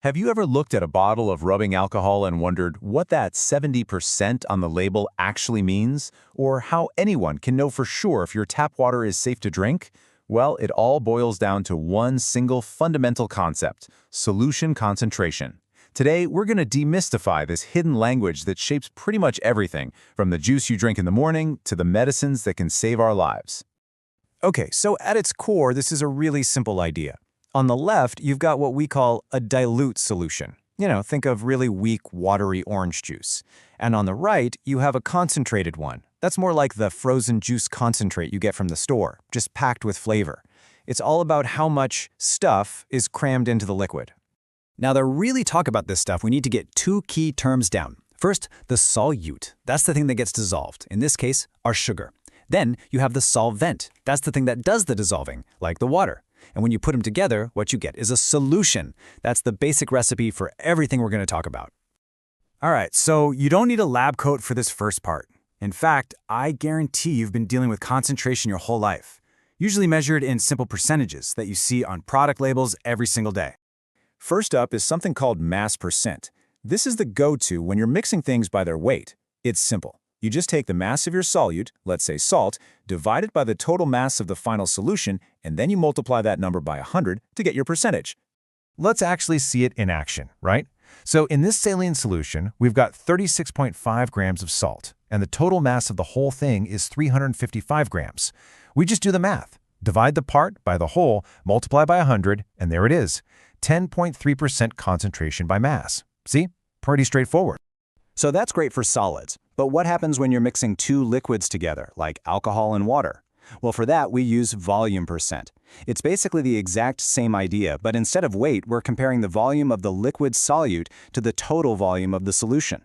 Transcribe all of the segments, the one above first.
Have you ever looked at a bottle of rubbing alcohol and wondered what that 70% on the label actually means? Or how anyone can know for sure if your tap water is safe to drink? Well, it all boils down to one single fundamental concept: solution concentration. Today, we're going to demystify this hidden language that shapes pretty much everything, from the juice you drink in the morning to the medicines that can save our lives. Okay, so at its core, this is a really simple idea. On the left, you've got what we call a dilute solution. Think of really weak, watery orange juice. And on the right, you have a concentrated one. That's more like the frozen juice concentrate you get from the store, just packed with flavor. It's all about how much stuff is crammed into the liquid. Now, to really talk about this stuff, we need to get two key terms down. First, the solute. That's the thing that gets dissolved. In this case, our sugar. Then you have the solvent. That's the thing that does the dissolving, like the water. And when you put them together, what you get is a solution. That's the basic recipe for everything we're going to talk about. All right, so you don't need a lab coat for this first part. In fact, I guarantee you've been dealing with concentration your whole life, usually measured in simple percentages that you see on product labels every single day. First up is something called mass percent. This is the go-to when you're mixing things by their weight. It's simple. You just take the mass of your solute, let's say salt, divide it by the total mass of the final solution, and then you multiply that number by 100 to get your percentage. Let's actually see it in action, right? So in this saline solution, we've got 36.5 grams of salt, and the total mass of the whole thing is 355 grams. We just do the math. Divide the part by the whole, multiply by 100, and there it is. 10.3% concentration by mass. See? Pretty straightforward. So that's great for solids. But what happens when you're mixing two liquids together, like alcohol and water? Well, for that, we use volume percent. It's basically the exact same idea, but instead of weight, we're comparing the volume of the liquid solute to the total volume of the solution.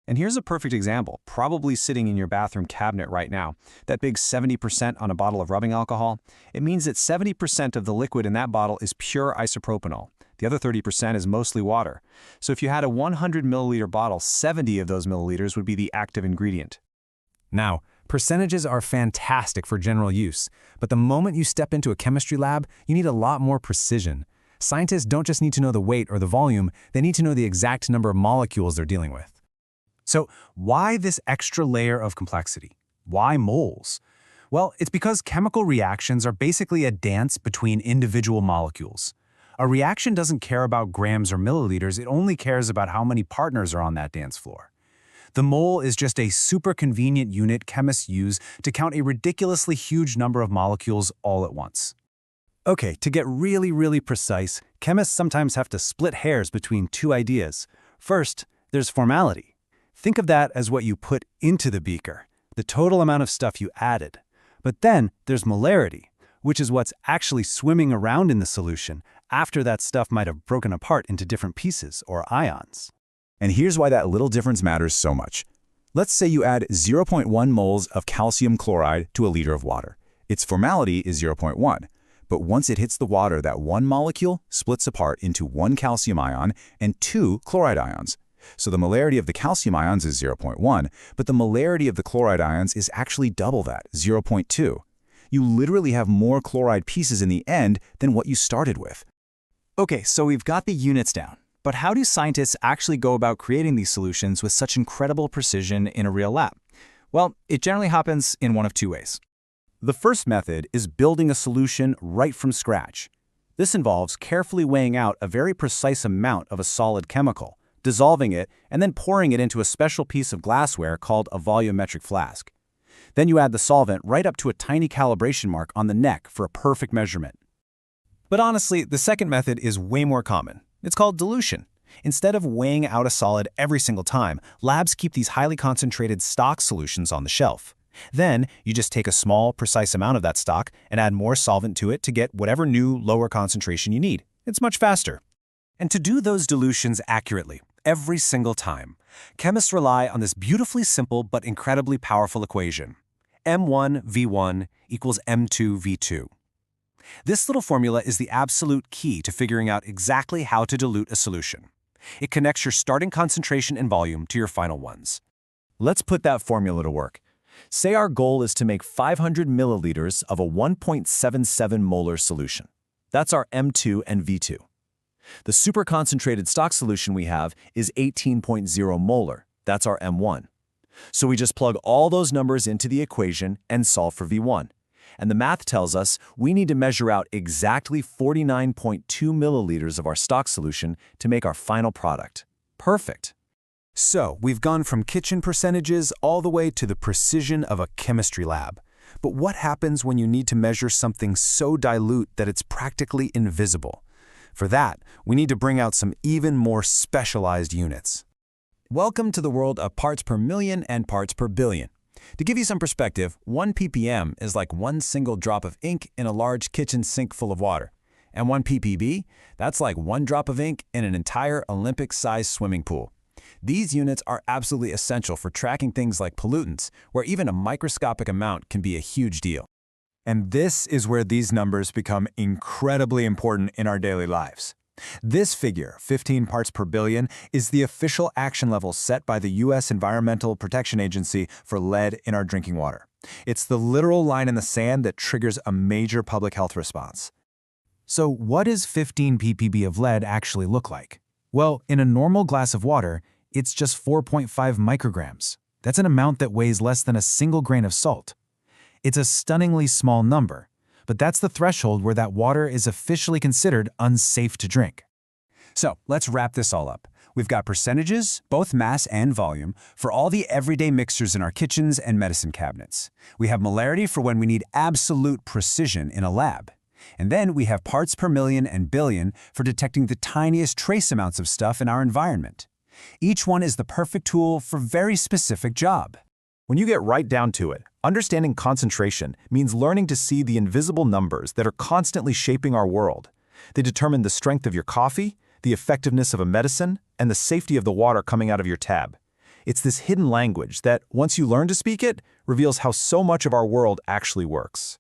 And here's a perfect example, probably sitting in your bathroom cabinet right now. That big 70% on a bottle of rubbing alcohol, it means that 70% of the liquid in that bottle is pure isopropanol. The other 30% is mostly water. So if you had a 100 milliliter bottle, 70 of those milliliters would be the active ingredient. Now, percentages are fantastic for general use, but the moment you step into a chemistry lab, you need a lot more precision. Scientists don't just need to know the weight or the volume, they need to know the exact number of molecules they're dealing with. So why this extra layer of complexity? Why moles? Well, it's because chemical reactions are basically a dance between individual molecules. A reaction doesn't care about grams or milliliters, it only cares about how many partners are on that dance floor. The mole is just a super convenient unit chemists use to count a ridiculously huge number of molecules all at once. Okay, to get really precise, chemists sometimes have to split hairs between two ideas. First, there's formality. Think of that as what you put into the beaker, the total amount of stuff you added. But then there's molarity, which is what's actually swimming around in the solution after that stuff might have broken apart into different pieces or ions. And here's why that little difference matters so much. Let's say you add 0.1 moles of calcium chloride to a liter of water. Its formality is 0.1, but once it hits the water, that one molecule splits apart into one calcium ion and two chloride ions. So the molarity of the calcium ions is 0.1, but the molarity of the chloride ions is actually double that, 0.2. You literally have more chloride pieces in the end than what you started with. Okay, so we've got the units down, but how do scientists actually go about creating these solutions with such incredible precision in a real lab? Well, it generally happens in one of two ways. The first method is building a solution right from scratch. This involves carefully weighing out a very precise amount of a solid chemical, dissolving it, and then pouring it into a special piece of glassware called a volumetric flask. Then you add the solvent right up to a tiny calibration mark on the neck for a perfect measurement. But honestly, the second method is way more common. It's called dilution. Instead of weighing out a solid every single time, labs keep these highly concentrated stock solutions on the shelf. Then you just take a small, precise amount of that stock and add more solvent to it to get whatever new, lower concentration you need. It's much faster. And to do those dilutions accurately, every single time, chemists rely on this beautifully simple but incredibly powerful equation. M1V1 equals M2V2. This little formula is the absolute key to figuring out exactly how to dilute a solution. It connects your starting concentration and volume to your final ones. Let's put that formula to work. Say our goal is to make 500 milliliters of a 1.77 molar solution. That's our M2 and V2. The super concentrated stock solution we have is 18.0 molar. That's our M1. So we just plug all those numbers into the equation and solve for V1. And the math tells us we need to measure out exactly 49.2 milliliters of our stock solution to make our final product. Perfect. So, we've gone from kitchen percentages all the way to the precision of a chemistry lab. But what happens when you need to measure something so dilute that it's practically invisible? For that, we need to bring out some even more specialized units. Welcome to the world of parts per million and parts per billion. To give you some perspective, 1 ppm is like one single drop of ink in a large kitchen sink full of water. And 1 ppb, that's like one drop of ink in an entire Olympic-sized swimming pool. These units are absolutely essential for tracking things like pollutants, where even a microscopic amount can be a huge deal. And this is where these numbers become incredibly important in our daily lives. This figure, 15 parts per billion, is the official action level set by the U.S. Environmental Protection Agency for lead in our drinking water. It's the literal line in the sand that triggers a major public health response. So what does 15 ppb of lead actually look like? Well, in a normal glass of water, it's just 4.5 micrograms. That's an amount that weighs less than a single grain of salt. It's a stunningly small number, but that's the threshold where that water is officially considered unsafe to drink. So, let's wrap this all up. We've got percentages, both mass and volume, for all the everyday mixers in our kitchens and medicine cabinets. We have molarity for when we need absolute precision in a lab. And then we have parts per million and billion for detecting the tiniest trace amounts of stuff in our environment. Each one is the perfect tool for a very specific job. When you get right down to it, understanding concentration means learning to see the invisible numbers that are constantly shaping our world. They determine the strength of your coffee, the effectiveness of a medicine, and the safety of the water coming out of your tab. It's this hidden language that, once you learn to speak it, reveals how so much of our world actually works.